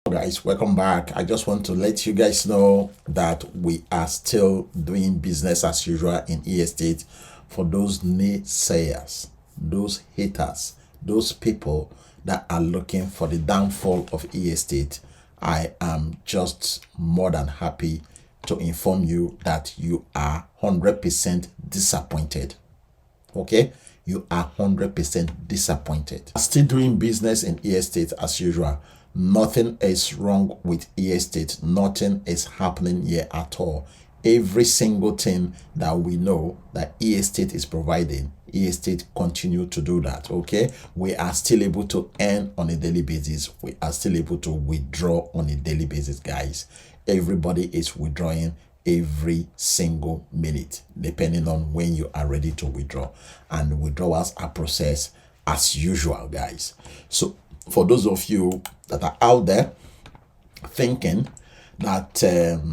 Guys, welcome back. I just want to let you guys know that we are still doing business as usual in estate. For those naysayers, those haters, those people that are looking for the downfall of estate, I am just more than happy to inform you that you are 100% disappointed. Okay, you are 100% disappointed. Still doing business in estate as usual. Nothing is wrong with estate. Nothing is happening here at all. Every single thing that we know that estate is providing, estate continue to do that. Okay, we are still able to earn on a daily basis. We are still able to withdraw on a daily basis, guys. Everybody is withdrawing every single minute, depending on when you are ready to withdraw, and withdrawals are processed as usual, guys. So for those of you that are out there thinking that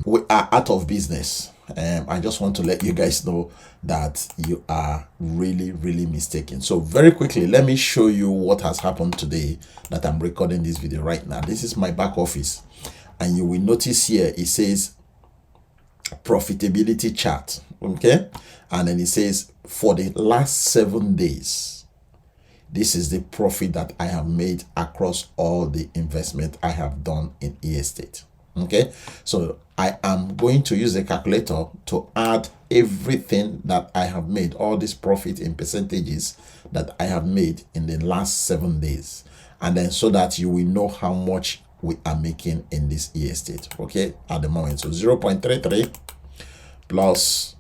we are out of business, I just want to let you guys know that you are really mistaken. So very quickly, let me show you what has happened today that I'm recording this video right now. This is my back office, and you will notice here it says profitability chart. Okay, and then it says for the last 7 days, this is the profit that I have made across all the investment I have done in estate. Okay, so I am going to use a calculator to add everything that I have made, all this profit in percentages that I have made in the last 7 days, and then so that you will know how much we are making in this estate. Okay, at the moment, so 0.33 plus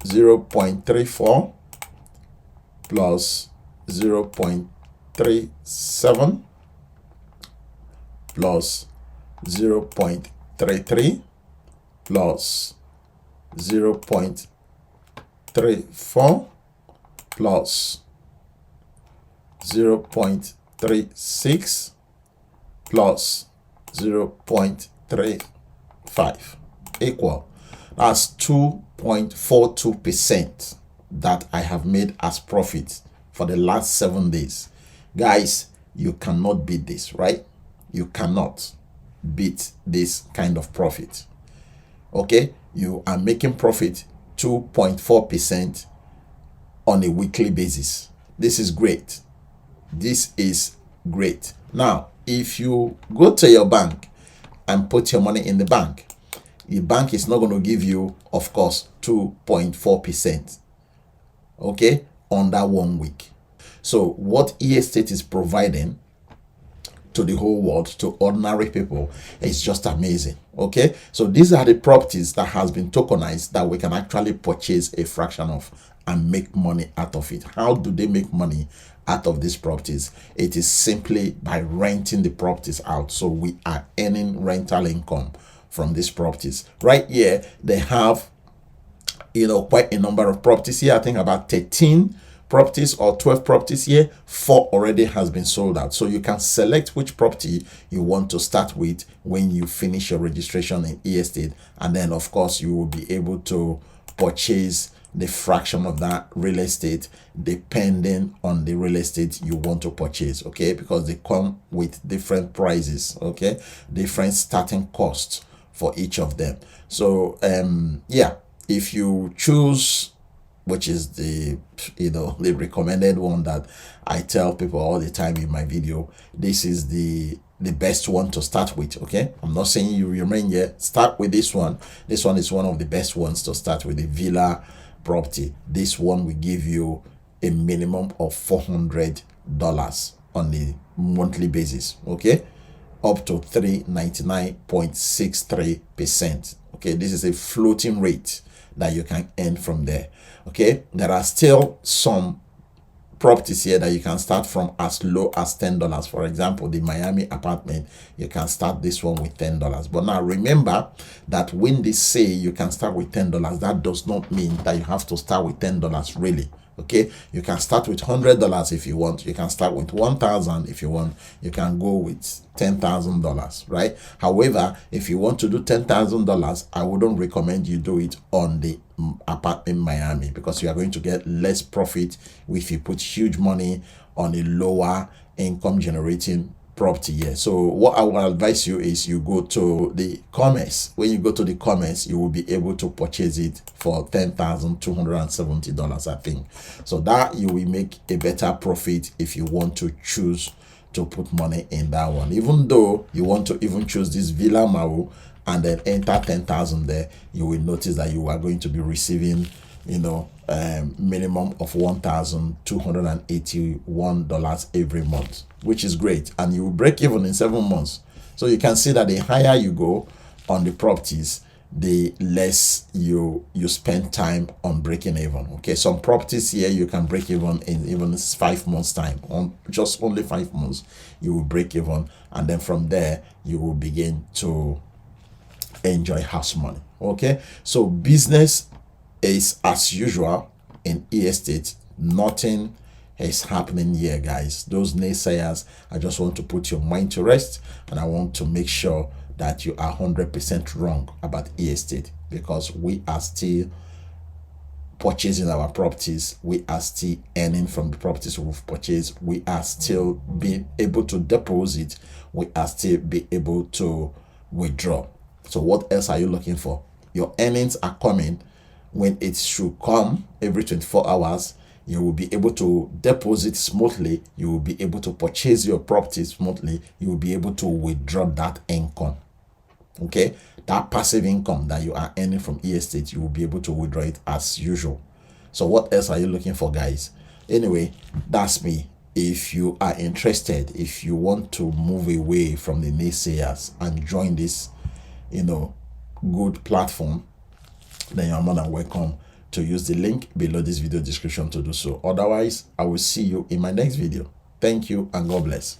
0.34 plus 0.37 plus 0.33 plus 0.34 plus 0.36 plus 0.35 equal, that's 2.42% that I have made as profit for the last 7 days. Guys, you cannot beat this, right? You cannot beat this kind of profit. Okay, you are making profit 2.4% on a weekly basis. This is great. This is great. Now, if you go to your bank and put your money in the bank, the bank is not going to give you, of course, 2.4%. okay, on that 1 week. So what estate is providing to the whole world, to ordinary people, is just amazing. Okay, so these are the properties that has been tokenized that we can actually purchase a fraction of and make money out of it. How do they make money out of these properties? It is simply by renting the properties out. So we are earning rental income from these properties. Right here, they have quite a number of properties here. I think about 13 properties or 12 properties here. 4 already has been sold out. So you can select which property you want to start with when you finish your registration in estate, and then of course you will be able to purchase the fraction of that real estate depending on the real estate you want to purchase. Okay, because they come with different prices. Okay, different starting costs for each of them. So yeah, if you choose, which is the the recommended one that I tell people all the time in my video, this is the best one to start with. Okay, I'm not saying you remain here. Start with this one. This one is one of the best ones to start with, the villa property. This one will give you a minimum of $400 on the monthly basis. Okay, up to 399.63%. okay, this is a floating rate that you can earn from there. Okay, there are still some properties here that you can start from as low as $10. For example, the Miami apartment, you can start this one with $10. But now remember that when they say you can start with $10, that does not mean that you have to start with $10 really. Okay, you can start with $100 if you want. You can start with $1,000 if you want. You can go with $10,000, right? However, if you want to do $10,000, I wouldn't recommend you do it on the apartment in Miami, because you are going to get less profit if you put huge money on a lower income generating property here. So what I will advise you is you go to the comments. When you go to the comments, you will be able to purchase it for $10,270, I think. So that you will make a better profit if you want to choose to put money in that one. Even though you want to even choose this Villa Mau and then enter 10,000 there, you will notice that you are going to be receiving, you know, minimum of $1,281 every month, which is great, and you will break even in 7 months. So you can see that the higher you go on the properties, the less you spend time on breaking even. Okay, some properties here you can break even in even 5 months time. On just only 5 months you will break even, and then from there you will begin to enjoy house money. Okay, so business is as usual in estate. Nothing is happening here, guys. Those naysayers, I just want to put your mind to rest, and I want to make sure that you are 100% wrong about estate, because we are still purchasing our properties, we are still earning from the properties we've purchased, we are still being able to deposit, we are still be able to withdraw. So what else are you looking for? Your earnings are coming. When it should come every 24 hours, you will be able to deposit smoothly, you will be able to purchase your property smoothly, you will be able to withdraw that income. Okay, that passive income that you are earning from estate, you will be able to withdraw it as usual. So what else are you looking for, guys? Anyway, that's me. If you are interested, if you want to move away from the naysayers and join this, you know, good platform, then you're more than welcome to use the link below this video description to do so. Otherwise, I will see you in my next video. Thank you and God bless.